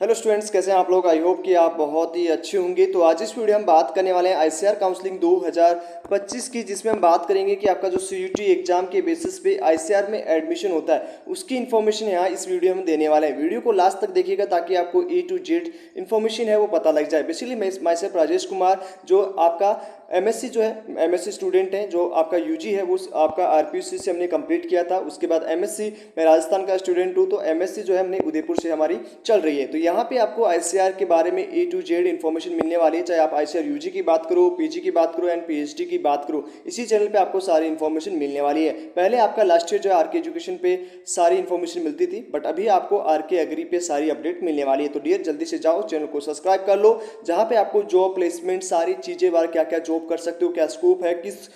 Hello students, कैसे हैं आप लोग। आई होप कि आप बहुत ही अच्छे होंगे। तो आज इस वीडियो में बात करने वाले हैं आईसीआर काउंसलिंग 2025 की, जिसमें हम बात करेंगे कि आपका जो सीयूटी एग्जाम के बेसिस पे आईसीआर में एडमिशन होता है उसकी इन्फॉर्मेशन यहाँ इस वीडियो में देने वाले हैं। वीडियो को लास्ट तक देखिएगा ताकि आपको ए टू जेड इन्फॉर्मेशन है वो पता लग जाए। बेसिकली मैं सेल्फ राजेश कुमार, जो आपका एमएससी जो है एमएससी स्टूडेंट हैं, जो आपका यूजी है वो आपका आरपीयूसी से हमने कंप्लीट किया था। उसके बाद एमएससी, मैं राजस्थान का स्टूडेंट हूँ, तो एमएससी जो है हमने उदयपुर से हमारी चल रही है। तो यहाँ पे आपको आईसीआर के बारे में ए टू जेड इन्फॉर्मेशन मिलने वाली है, चाहे आप आईसीआर यूजी की बात करो, पीजी की बात करो एंड पीएचडी की बात करो। इसी चैनल पे आपको सारी इन्फॉर्मेशन मिलने वाली है। पहले आपका लास्ट ईयर जो है आरके एजुकेशन पे सारी इन्फॉर्मेशन मिलती थी, बट अभी आपको आरके एग्री पे सारी अपडेट मिलने वाली है। तो डियर जल्दी से जाओ, चैनल को सब्सक्राइब कर लो, जहाँ पे आपको जॉब प्लेसमेंट सारी चीज़ें बार क्या क्या जॉब कर सकते हो, क्या स्कोप है, किस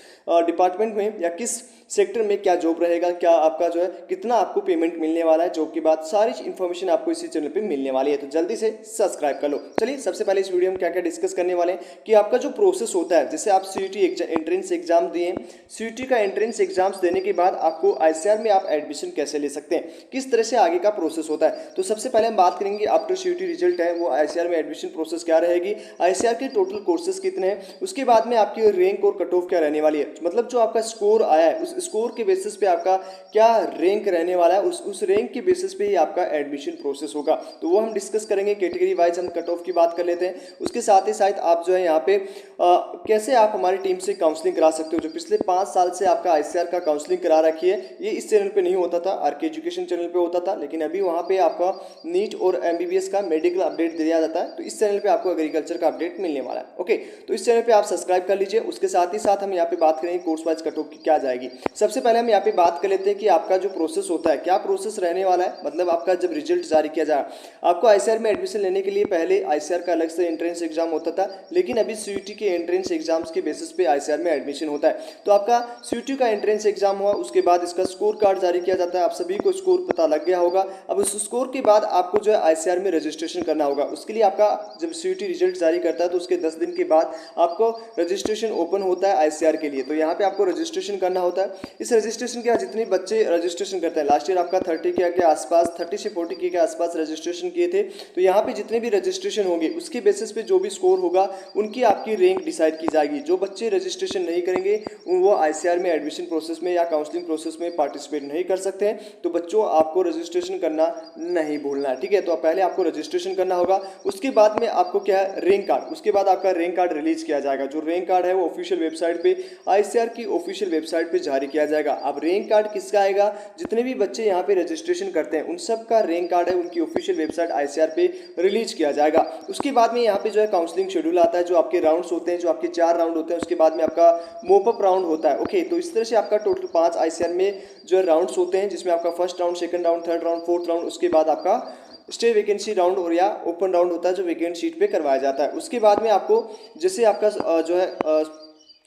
डिपार्टमेंट में या किस सेक्टर में क्या जॉब रहेगा, क्या आपका जो है कितना आपको पेमेंट मिलने वाला है जॉब के बाद, सारी इन्फॉर्मेशन आपको इसी चैनल पे मिलने वाली है। तो जल्दी से सब्सक्राइब कर लो। चलिए सबसे पहले इस वीडियो में क्या क्या डिस्कस करने वाले हैं कि आपका जो प्रोसेस होता है, जैसे आप सीयूटी एंट्रेंस एग्जाम दिए, सीयूटी का एंट्रेंस एग्जाम्स देने के बाद आपको आईसीआर में आप एडमिशन कैसे ले सकते हैं, किस तरह से आगे का प्रोसेस होता है। तो सबसे पहले हम बात करेंगे आफ्टर सीयूटी रिजल्ट है वो आईसीआर में एडमिशन प्रोसेस क्या रहेगी, आईसीआर के टोटल कोर्सेज कितने हैं, उसके बाद में आपकी रैंक और कट ऑफ क्या रहने वाली है, मतलब जो आपका स्कोर आया है उस स्कोर के बेसिस पे आपका क्या रैंक रहने वाला है, उस रैंक के बेसिस पे ही आपका एडमिशन प्रोसेस होगा। तो वो हम डिस्कस करेंगे। कैटेगरी वाइज हम कट ऑफ की बात कर लेते हैं। उसके साथ ही साथ आप जो है यहाँ पे कैसे आप हमारी टीम से काउंसलिंग करा सकते हो। जो पिछले 5 साल से आपका आईसीआर का काउंसलिंग करा रखी है, ये इस चैनल पे नहीं होता था, आरके एजुकेशन चैनल पे होता था, लेकिन अभी वहाँ पे आपका नीट और एमबीबीएस का मेडिकल अपडेट दिया जाता है। तो इस चैनल पे आपको एग्रीकल्चर का अपडेट मिलने वाला है। ओके, तो इस चैनल पे आप सब्सक्राइब कर लीजिए। उसके साथ ही साथ हम यहाँ पे बात करेंगे कोर्स वाइज कट ऑफ की क्या जाएगी। सबसे पहले हम यहाँ पे बात कर लेते हैं कि आपका जो प्रोसेस होता है, क्या प्रोसेस रहने वाला है। मतलब आपका जब रिजल्ट जारी किया जाए, आपको आईसीआर में एडमिशन लेने के लिए पहले आईसीआर का अलग से एंट्रेंस एग्जाम होता था, लेकिन अभी सीयूटी के एंट्रेंस एग्जाम्स के बेसिस पे आईसीआर में एडमिशन होता है। तो आपका सीयूटी का एंट्रेंस एग्जाम हुआ, उसके बाद इसका स्कोर कार्ड जारी किया जाता है। आप सभी को स्कोर पता लग गया होगा। अब उस स्कोर के बाद आपको जो है आईसीआर में रजिस्ट्रेशन करना होगा। उसके लिए आपका जब सीयूटी रिजल्ट जारी करता है तो उसके 10 दिन के बाद आपको रजिस्ट्रेशन ओपन होता है आईसीआर के लिए। तो यहाँ पे आपको रजिस्ट्रेशन करना होता है। इस रजिस्ट्रेशन के जितने बच्चे रजिस्ट्रेशन करते हैं, लास्ट ईयर आपका 30 के आसपास 30 से 40 के आसपास रजिस्ट्रेशन किए थे। तो यहाँ पे जितने भी रजिस्ट्रेशन होंगे उसके बेसिस पे जो भी स्कोर होगा उनकी आपकी रैंक डिसाइड की जाएगी। जो बच्चे रजिस्ट्रेशन नहीं करेंगे वो आईसीआर में एडमिशन प्रोसेस में या काउंसलिंग प्रोसेस में पार्टिसिपेट नहीं कर सकते हैं। तो बच्चों आपको रजिस्ट्रेशन करना नहीं भूलना है, ठीक है। तो पहले आपको रजिस्ट्रेशन करना होगा। उसके बाद में आपको क्या है, रैंक कार्ड। उसके बाद आपका रैंक कार्ड रिलीज किया जाएगा। जो रैंक कार्ड है वो ऑफिशियल वेबसाइट पे, आईसीआर की ऑफिशियल वेबसाइट पे जारी किया जाएगा। अब रैंक कार्ड किसका आएगा, जितने भी बच्चे यहाँ पे रजिस्ट्रेशन करते हैं उन सब का रैंक कार्ड है उनकी ऑफिशियल वेबसाइट आईसीआर पे रिलीज किया जाएगा। उसके बाद में यहाँ पे जो है काउंसलिंग शेड्यूल आता है, जो आपके राउंड्स होते हैं, जो आपके 4 राउंड होते हैं। उसके बाद में आपका मोपअप राउंड होता है। ओके, तो इस तरह से आपका टोटल 5 आईसीआर में जो है राउंड्स होते हैं, जिसमें आपका first round, second round, third round, fourth round, उसके बाद आपका स्टे वैकेंसी राउंड और या ओपन राउंड होता है जो वैकेंट सीट पे करवाया जाता है। उसके बाद में आपको जैसे आपका जो है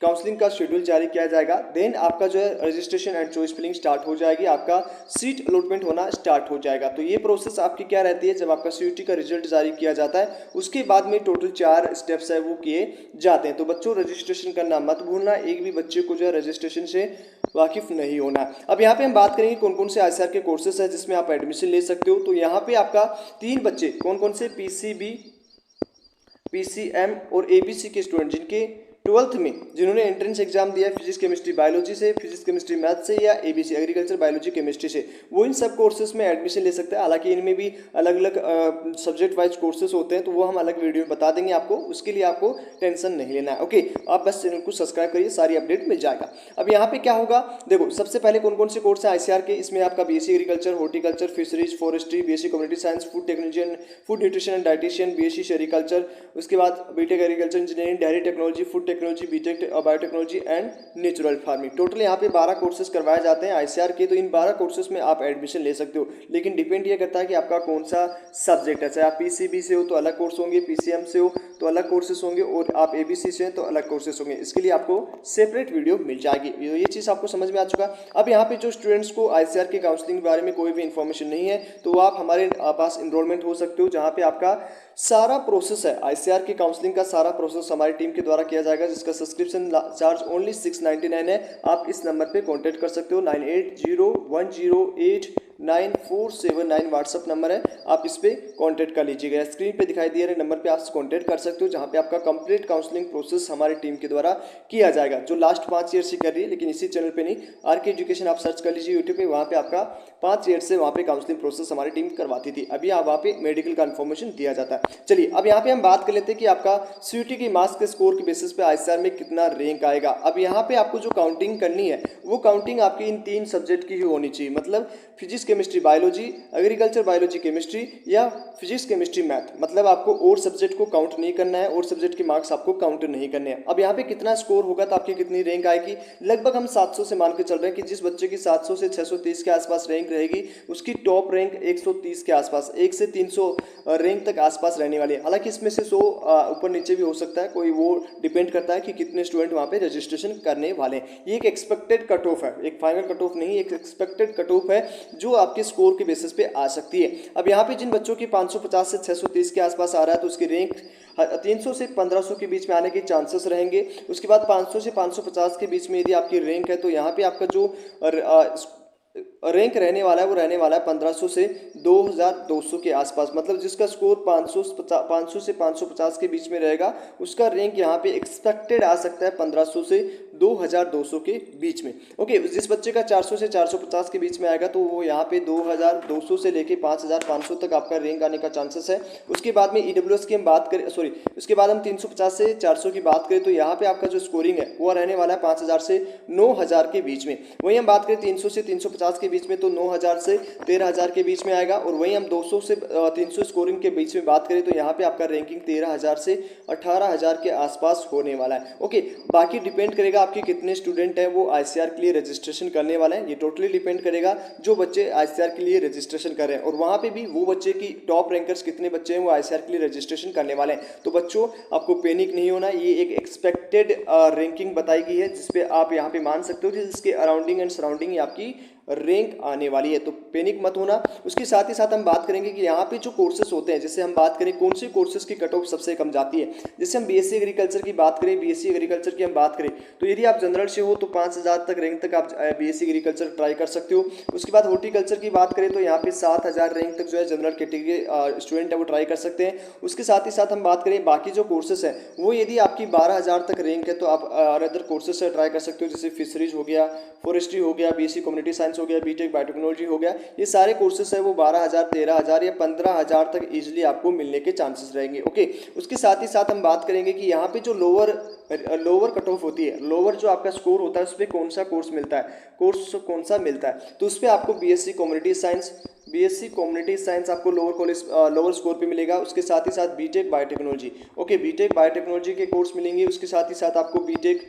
काउंसलिंग का शेड्यूल जारी किया जाएगा, देन आपका जो है registration and choice filling start हो जाएगी, आपका सीट अलॉटमेंट होना स्टार्ट हो जाएगा। तो ये प्रोसेस आपकी क्या रहती है, जब आपका सीयूटी का रिजल्ट जारी किया जाता है उसके बाद में टोटल 4 स्टेप्स है वो किए जाते हैं। तो बच्चों रजिस्ट्रेशन करना मत भूलना, एक भी बच्चे को जो है रजिस्ट्रेशन से वाकिफ नहीं होना। अब यहाँ पे हम बात करेंगे कौन कौन से आईसीआर के कोर्सेज है जिसमें आप एडमिशन ले सकते हो। तो यहाँ पे आपका 3 बच्चे कौन कौन से, पीसीबी, पीसीएम और एबीसी के स्टूडेंट जिनके 12th में जिन्होंने एंट्रेंस एग्जाम दिया है फिजिक्स केमिस्ट्री बायोलॉजी से, फिजिक्स केमिस्ट्री मैथ से या एबीसी एग्रीकल्चर बायोलॉजी केमिस्ट्री से, वो इन सब कोर्सेज में एडमिशन ले सकता है। हालांकि इनमें भी अलग अलग सब्जेक्ट वाइज कोर्सेज होते हैं, तो वो हम अलग वीडियो में बता देंगे आपको, उसके लिए आपको टेंशन नहीं लेना है। ओके, आप बस चैनल को सब्सक्राइब करिए, सारी अपडेट मिल जाएगा। अब यहाँ पे क्या होगा, देखो सबसे पहले कौन कौन से कोर्स है आईसीआर के। इसमें आपका BSc agriculture, horticulture, fisheries, forestry, BSc community science, food technology and food nutrition and dietitian, BSc sericulture, उसके बाद BTech agriculture engineering, dairy technology, food technology, BTech biotechnology and natural farming. Total यहाँ पे 12 courses करवाए जाते हैं ICR के। तो इन 12 courses में आप एडमिशन ले सकते हो, लेकिन डिपेंड ये करता है कि आपका कौन सा सब्जेक्ट है। चाहे आप पीसीबी से हो तो अलग कोर्स होंगे, पीसीएम से हो तो अलग कोर्सेज होंगे, और आप एबीसी से हैं तो अलग कोर्सेज होंगे। इसके लिए आपको सेपरेट वीडियो मिल जाएगी। ये चीज़ आपको समझ में आ चुका। अब यहाँ पे जो स्टूडेंट्स को आईसीआर के काउंसलिंग के बारे में कोई भी इन्फॉर्मेशन नहीं है, तो आप हमारे पास इनरोलमेंट हो सकते हो, जहाँ पे आपका सारा प्रोसेस है आईसीआर की काउंसलिंग का, सारा प्रोसेस हमारी टीम के द्वारा किया जाएगा, जिसका सब्सक्रिप्शन चार्ज ओनली 699 है। आप इस नंबर पे कांटेक्ट कर सकते हो 980108 9479 व्हाट्सअप नंबर है, आप इस पर कॉन्टैक्ट कर लीजिएगा। स्क्रीन पे दिखाई दे रहे नंबर पे आप कॉन्टैक्ट कर सकते हो, जहाँ पे आपका कंप्लीट काउंसलिंग प्रोसेस हमारी टीम के द्वारा किया जाएगा, जो लास्ट 5 ईयर से कर रही है। लेकिन इसी चैनल पे नहीं, आर के एजुकेशन आप सर्च कर लीजिए यूट्यूब पे, वहाँ पे आपका 5 ईयर से वहाँ पे काउंसलिंग प्रोसेस हमारी टीम करवाती थी। अभी आप वहाँ पे मेडिकल का इन्फॉर्मेशन दिया जाता है। चलिए अब यहाँ पे हम बात कर लेते हैं कि आपका सीयूटी की मार्क्स के स्कोर के बेसिस पे आईसीआर में कितना रैंक आएगा। अब यहाँ पे आपको जो काउंटिंग करनी है वो काउंटिंग आपकी इन 3 सब्जेक्ट की ही होनी चाहिए, मतलब physics chemistry biology, agriculture biology chemistry या फिजिक्स केमिस्ट्री मैथ। मतलब आपको और सब्जेक्ट को काउंट नहीं करना है, और सब्जेक्ट के मार्क्स आपको काउंट नहीं करने हैं। अब यहाँ पे कितना स्कोर होगा तो आपकी कितनी रैंक आएगी, लगभग हम 700 से मान के चल रहे हैं कि जिस बच्चे की 700 से 630 के आसपास रैंक रहेगी उसकी टॉप रैंक 130 के आसपास, 1 से 300 रैंक तक आसपास रहने वाली है। हालांकि इसमें से 100 ऊपर नीचे भी हो सकता है, कोई वो डिपेंड करता है कि कितने स्टूडेंट वहाँ पे रजिस्ट्रेशन करने वाले हैं। ये एक एक्सपेक्टेड कट ऑफ है, एक फाइनल कट ऑफ नहीं, एक एक्सपेक्टेड कट ऑफ है जो आपके स्कोर के बेसिस पे आ सकती है। अब यहाँ पे जिन बच्चों की 550 से 630 के आसपास आ रहा है तो उसकी रैंक 300 से 1500 के बीच में आने के चांसेस रहेंगे। उसके बाद 500 से 550 के बीच में यदि आपकी रैंक है तो यहाँ पे आपका जो रैंक रहने वाला है वो रहने वाला है 1500 से 2200 के आसपास। मतलब जिसका स्कोर 500 से 550 के बीच में रहेगा उसका रैंक यहाँ पे एक्सपेक्टेड आ सकता है 1500 से 2200 के बीच में। ओके, जिस बच्चे का 400 से 450 के बीच में आएगा तो वो यहाँ पे 2200 से लेके 5500 तक आपका रैंक आने का चांसेस है। उसके बाद में ईडब्ल्यूएस की हम बात करें, उसके बाद हम 350 से 400 की बात करें तो यहाँ पे आपका जो स्कोरिंग है वो रहने वाला है 5000 से 9000 के बीच में। वहीं हम बात करें 300 से 350 के बीच में तो 9000 से 13000 के बीच में आएगा। और वहीं हम 200 से 300 स्कोरिंग के बीच में बात करें तो यहाँ पे आपका रैंकिंग 13000 से 18000 के आसपास होने वाला है। ओके, बाकी डिपेंड करेगा आपके कितने स्टूडेंट हैं वो आईसीआर के लिए रजिस्ट्रेशन करने वाले हैं। ये टोटली डिपेंड करेगा जो बच्चे आईसीआर के लिए रजिस्ट्रेशन कर रहे हैं, और वहाँ पे भी वो बच्चे की टॉप रैंकर्स कितने बच्चे हैं वो आईसीआर के लिए रजिस्ट्रेशन करने वाले हैं। तो बच्चों आपको पैनिक नहीं होना, ये एक एक्सपेक्टेड रैंकिंग बताई गई है जिसपे आप यहाँ पे मान सकते हो कि जिसके अराउंडिंग एंड सराउंडिंग आपकी रैंक आने वाली है, तो पैनिक मत होना। उसके साथ ही साथ हम बात करेंगे कि यहाँ पे जो कोर्सेज होते हैं, जैसे हम बात करें कौन से कोर्सेज की कट ऑफ सबसे कम जाती है। जैसे हम बीएससी एग्रीकल्चर की बात करें, बीएससी एग्रीकल्चर की हम बात करें तो यदि आप जनरल से हो तो 5000 तक रैंक तक आप बीएससी एग्रीकल्चर ट्राई कर सकते हो। उसके बाद हॉर्टिकल्चर की बात करें तो यहाँ पे 7000 रैंक तक जो है जनरल कैटेगरी स्टूडेंट है वो ट्राई कर सकते हैं। उसके साथ ही साथ हम बात करें बाकी जो कोर्सेज हैं वो यदि आपकी 12000 तक रैंक है तो आप अदर कोर्सेज से ट्राई कर सकते हो, जैसे फिशरीज हो गया, फॉरेस्ट्री हो गया, बीएससी कम्युनिटी साइंस हो गया, बीटेक बायोटेक्नोलॉजी हो गया। ये सारे कोर्सेस है वो 12000, 13000 या 15000 तक इजीली आपको मिलने के चांसेस रहेंगे। ओके, उसके साथ ही साथ हम बात करेंगे कि यहाँ पे जो लोअर कट ऑफ होती है, लोअर जो आपका स्कोर होता है उस पर कौन सा कोर्स मिलता है, तो उस पर आपको बीएससी कम्युनिटी साइंस आपको लोअर स्कोर पे मिलेगा। उसके साथ ही साथ BTech biotechnology, okay, BTech biotechnology के कोर्स मिलेंगे। उसके साथ ही साथ आपको बीटेक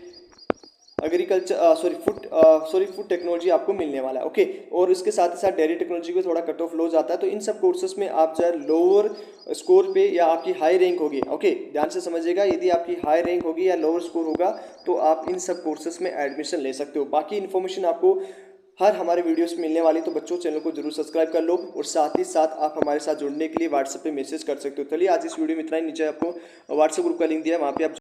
फूड टेक्नोलॉजी आपको मिलने वाला है। ओके, और इसके साथ ही साथ डेयरी टेक्नोलॉजी को थोड़ा कट ऑफ लो जाता है। तो इन सब कोर्सेज में आप जो है लोअर स्कोर पे या आपकी हाई रैंक होगी, ओके ध्यान से समझिएगा, यदि आपकी हाई रैंक होगी या लोअर स्कोर होगा तो आप इन सब कोर्सेज में एडमिशन ले सकते हो। बाकी इन्फॉर्मेशन आपको हर हमारे वीडियोस में मिलने वाली, तो बच्चों चैनल को जरूर सब्सक्राइब कर लो, और साथ ही साथ आप हमारे साथ जुड़ने के लिए व्हाट्सएप पे मैसेज कर सकते हो। चलिए आज इस वीडियो में इतना ही। नीचे आपको व्हाट्सएप ग्रुप का लिंक दिया है, वहाँ पे आप